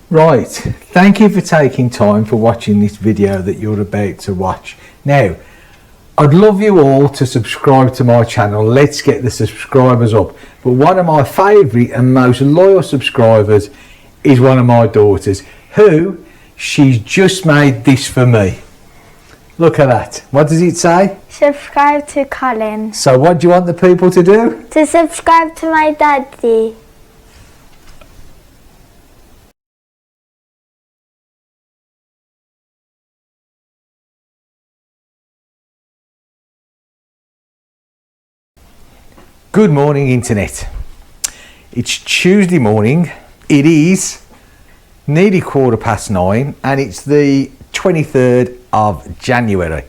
Right, thank you for taking time for watching this video that you're about to watch. Now, I'd love you all to subscribe to my channel. Let's get the subscribers up. But one of my favourite and most loyal subscribers is one of my daughters, who she's just made this for me. Look at that. What does it say? Subscribe to Colin. So what do you want the people to do? To subscribe to my daddy. Good morning, internet. It's Tuesday morning. It is nearly 9:15 and it's the 23rd of January.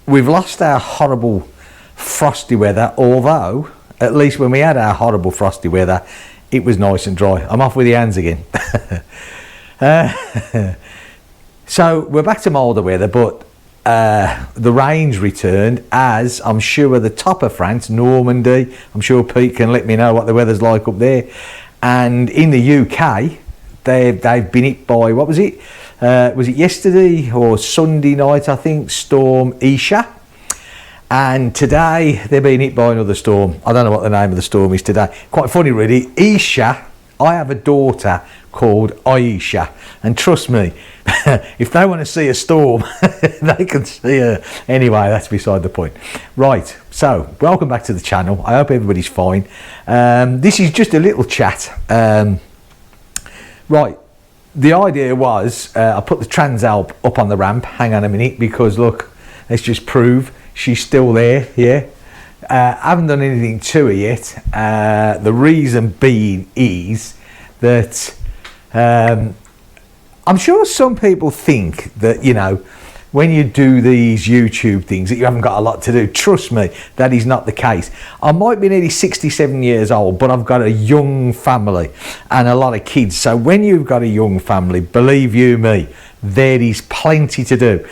We've lost our horrible frosty weather, although at least when we had our horrible frosty weather it was nice and dry. I'm off with the hands again. So we're back to milder weather, but the rain's returned, as I'm sure the top of France, Normandy, I'm sure Pete can let me know what the weather's like up there. And in the UK, they've been hit by, what was it? Was it yesterday or Sunday night, I think, Storm Isha. And today they're being hit by another storm. I don't know what the name of the storm is today. Quite funny really. Isha, I have a daughter called Aisha, and trust me, if they want to see a storm they can see her. Anyway, that's beside the point. Right, so welcome back to the channel. I hope everybody's fine. This is just a little chat. Right, the idea was I put the Transalp up on the ramp. Hang on a minute, because look, let's just prove she's still there. Yeah, I haven't done anything to her yet. The reason being is that I'm sure some people think that, you know, when you do these YouTube things that you haven't got a lot to do. Trust me, that is not the case. I might be nearly 67 years old, but I've got a young family and a lot of kids. So when you've got a young family, believe you me, there is plenty to do.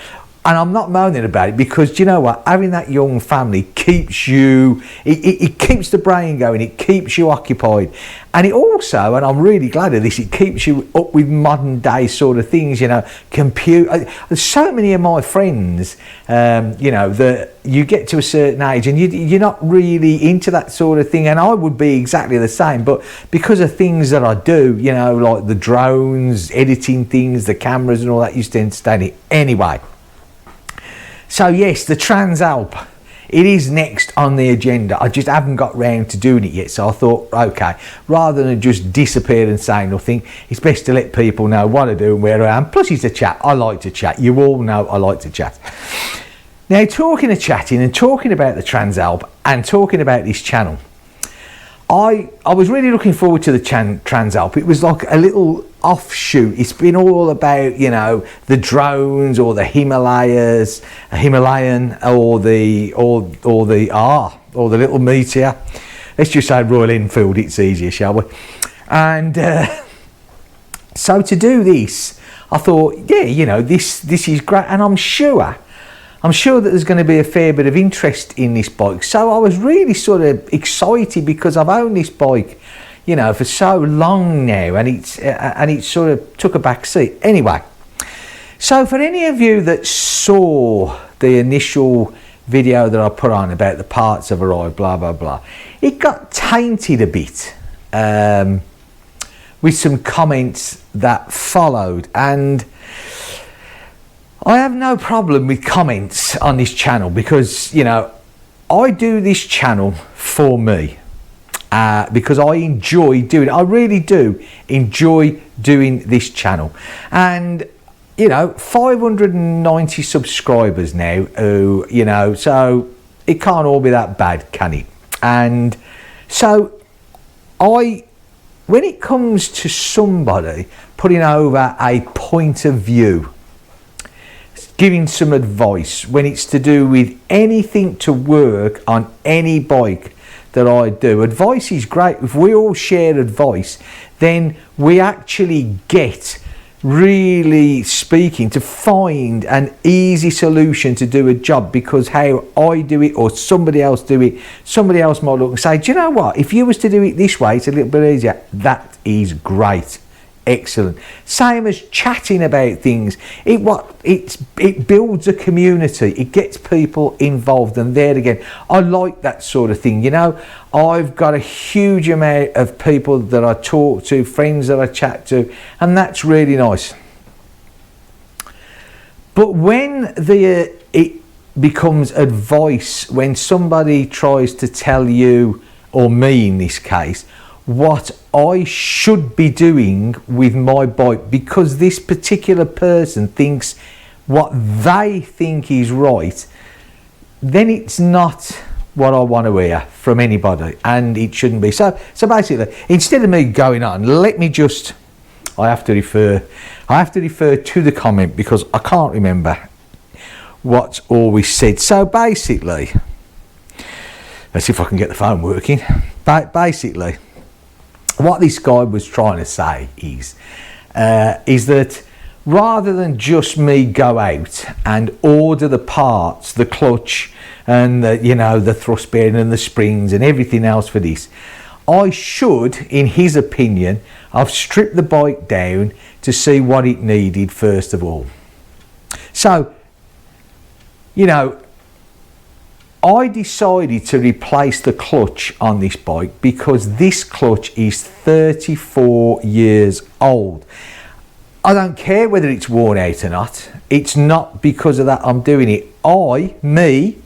And I'm not moaning about it, because do you know what, having that young family keeps you, it keeps the brain going, it keeps you occupied, and it also, and I'm really glad of this, it keeps you up with modern day sort of things, you know, there's so many of my friends, you know, that you get to a certain age and you're not really into that sort of thing, and I would be exactly the same, but because of things that I do, you know, like the drones, editing things, the cameras and all that, you tend to stay it anyway. So yes, the Transalp, it is next on the agenda. I just haven't got round to doing it yet. So I thought, okay, rather than just disappear and say nothing, it's best to let people know what I do and where I am. Plus it's a chat. I like to chat. You all know I like to chat. Now, talking of chatting and talking about the Transalp and talking about this channel, I was really looking forward to the Transalp. It was like a little offshoot. It's been all about, you know, the drones or the Himalayas, a Himalayan, or the little meteor. Let's just say Royal Enfield. It's easier, shall we? And so to do this, I thought, yeah, you know, this is great, and I'm sure that there's going to be a fair bit of interest in this bike. So I was really sort of excited, because I've owned this bike, you know, for so long now, and it sort of took a back seat. Anyway, so for any of you that saw the initial video that I put on about the parts of a ride, blah blah blah, it got tainted a bit with some comments that followed, and I have no problem with comments on this channel, because, you know, I do this channel for me, because I enjoy doing it. I really do enjoy doing this channel. And, you know, 590 subscribers now, who, you know, so it can't all be that bad, can it? And so when it comes to somebody putting over a point of view, giving some advice, when it's to do with anything to work on any bike that I do, advice is great. If we all share advice, then we actually get, really speaking, to find an easy solution to do a job, because how I do it or somebody else do it, somebody else might look and say, do you know what, if you was to do it this way, it's a little bit easier. That is great. excellent. Same as chatting about things. It builds a community. It gets people involved, and there again, I like that sort of thing. You know, I've got a huge amount of people that I talk to, friends that I chat to, and that's really nice. But when it becomes advice, when somebody tries to tell you, or me in this case, what I should be doing with my bike because this particular person thinks what they think is right, then it's not what I want to hear from anybody, and it shouldn't be. So basically, instead of me going on, let me just, I have to refer to the comment because I can't remember what's always said. So basically, let's see if I can get the phone working. Basically, what this guy was trying to say is that rather than just me go out and order the parts, the clutch and the thrust bearing and the springs and everything else for this, I should, in his opinion, have stripped the bike down to see what it needed first of all. So, I decided to replace the clutch on this bike because this clutch is 34 years old. I don't care whether it's worn out or not. It's not because of that I'm doing it. Me,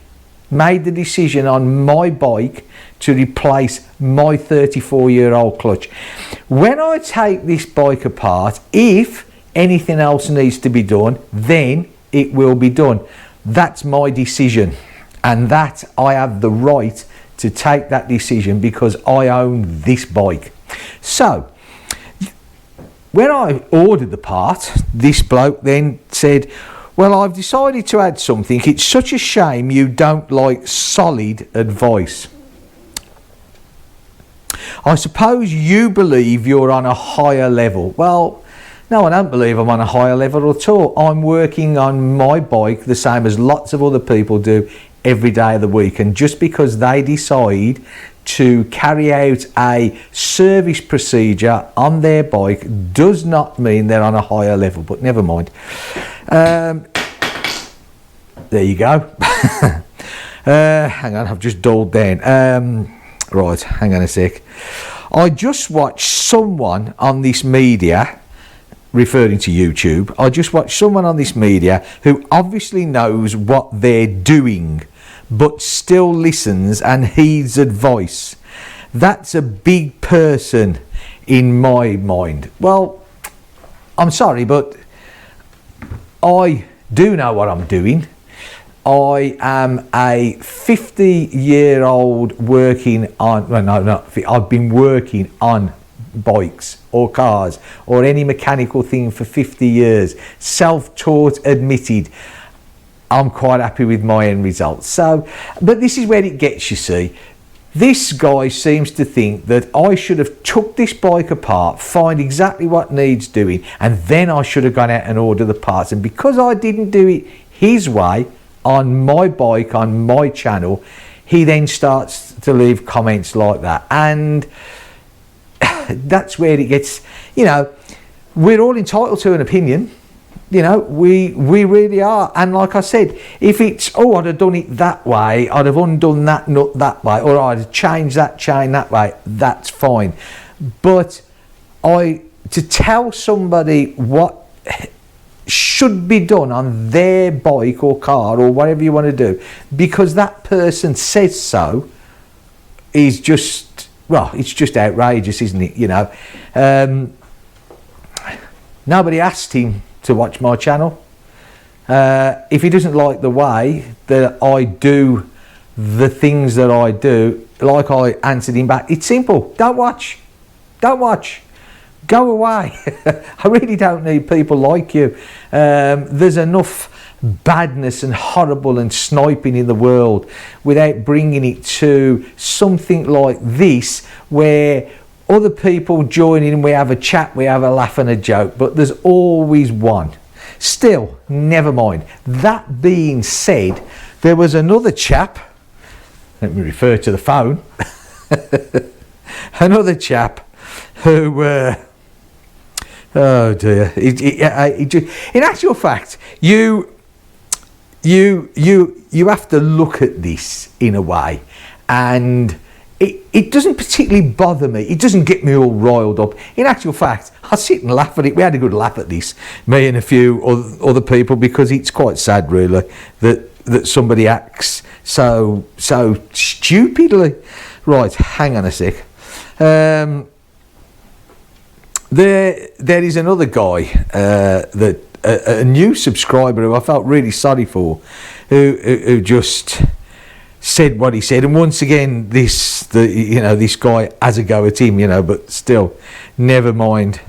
made the decision on my bike to replace my 34-year-old clutch. When I take this bike apart, if anything else needs to be done, then it will be done. That's my decision. And that I have the right to take that decision because I own this bike. So, when I ordered the part, this bloke then said, well, I've decided to add something. It's such a shame you don't like solid advice. I suppose you believe you're on a higher level. Well, no, I don't believe I'm on a higher level at all. I'm working on my bike the same as lots of other people do every day of the week, and just because they decide to carry out a service procedure on their bike does not mean they're on a higher level, but never mind. There you go. Hang on, I've just dulled down. Right, hang on a sec. I just watched someone on this media, referring to YouTube, I just watched someone on this media who obviously knows what they're doing but still listens and heeds advice. That's a big person in my mind. Well, I'm sorry, but I do know what I'm doing. I am a 50-year-old working on, well, no, not 50, I've been working on bikes or cars or any mechanical thing for 50 years. Self-taught, admitted. I'm quite happy with my end results. So, but this is where it gets, you see. This guy seems to think that I should have took this bike apart, find exactly what needs doing, and then I should have gone out and ordered the parts. And because I didn't do it his way on my bike, on my channel, he then starts to leave comments like that. And that's where it gets, we're all entitled to an opinion. We really are. And like I said, if it's, I'd have done it that way, I'd have undone that nut that way, or I'd have changed that chain that way, that's fine. But to tell somebody what should be done on their bike or car or whatever you want to do, because that person says so, is just, well, it's just outrageous, isn't it? Nobody asked him to watch my channel. If he doesn't like the way that I do the things that I do, like I answered him back, it's simple. Don't watch. Go away. I really don't need people like you. There's enough badness and horrible and sniping in the world without bringing it to something like this where other people join in, we have a chat, we have a laugh and a joke, but there's always one. Still, never mind. That being said, there was another chap, let me refer to the phone, another chap who Oh dear. In actual fact, you have to look at this in a way, and it doesn't particularly bother me. It doesn't get me all riled up. In actual fact, I sit and laugh at it. We had a good laugh at this, me and a few other people, because it's quite sad, really, that somebody acts so stupidly. Right, hang on a sec. There is another guy that a new subscriber who I felt really sorry for, who just said what he said, and once again this guy has a go at him, but still, never mind.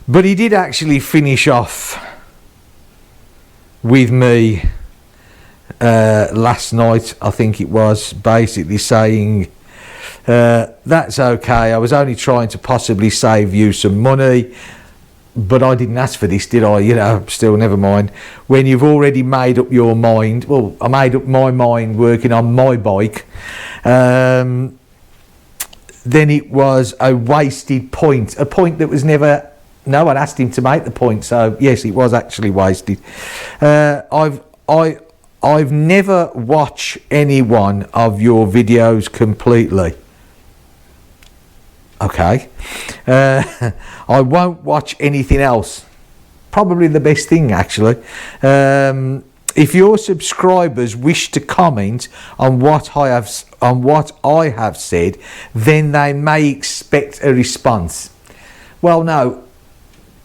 But he did actually finish off with me last night, I think it was, basically saying, that's okay, I was only trying to possibly save you some money, but I didn't ask for this, did I? Still, never mind. When you've already made up your mind, well, I made up my mind working on my bike, then it was a wasted point, a point that was never, no one asked him to make the point, so yes, it was actually wasted. I've never watched any one of your videos completely. Okay. I won't watch anything else. Probably the best thing, actually. If your subscribers wish to comment on what I have said, then they may expect a response. Well, no.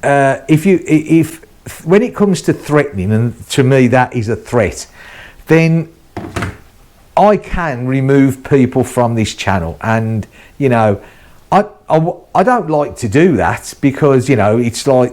If when it comes to threatening, and to me that is a threat, then I can remove people from this channel, and I don't like to do that, because it's like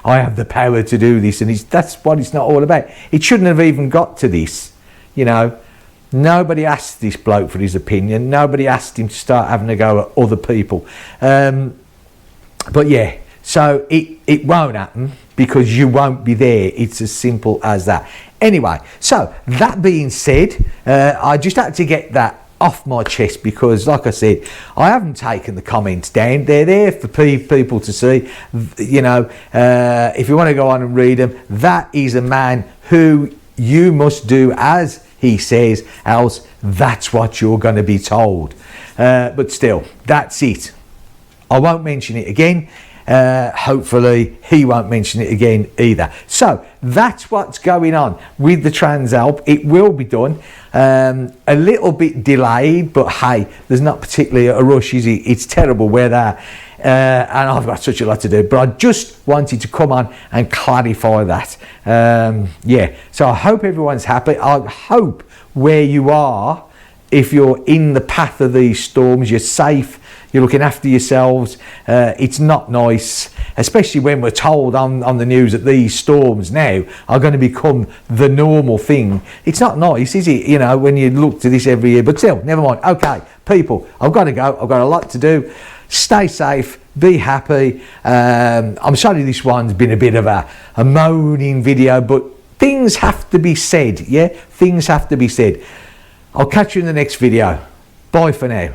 I have the power to do this, and that's what it's not all about. It shouldn't have even got to this. Nobody asked this bloke for his opinion. Nobody asked him to start having a go at other people. But yeah, so it won't happen, because you won't be there. It's as simple as that. Anyway, so that being said, I just had to get that off my chest, because like I said, I haven't taken the comments down. They're there for people to see. If you want to go on and read them, that is a man who you must do as he says, else that's what you're going to be told. But still, that's it. I won't mention it again. Hopefully he won't mention it again either. So that's what's going on with the Transalp. It will be done, a little bit delayed, but hey, there's not particularly a rush, is it? It's terrible weather, and I've got such a lot to do, but I just wanted to come on and clarify that. Yeah, so I hope everyone's happy. I hope where you are, if you're in the path of these storms, you're safe, you're looking after yourselves. It's not nice, especially when we're told on the news that these storms now are going to become the normal thing. It's not nice, is it? When you look to this every year, but still, never mind. Okay, people, I've got to go. I've got a lot to do. Stay safe, be happy. I'm sorry this one's been a bit of a moaning video, but things have to be said, yeah? Things have to be said. I'll catch you in the next video. Bye for now.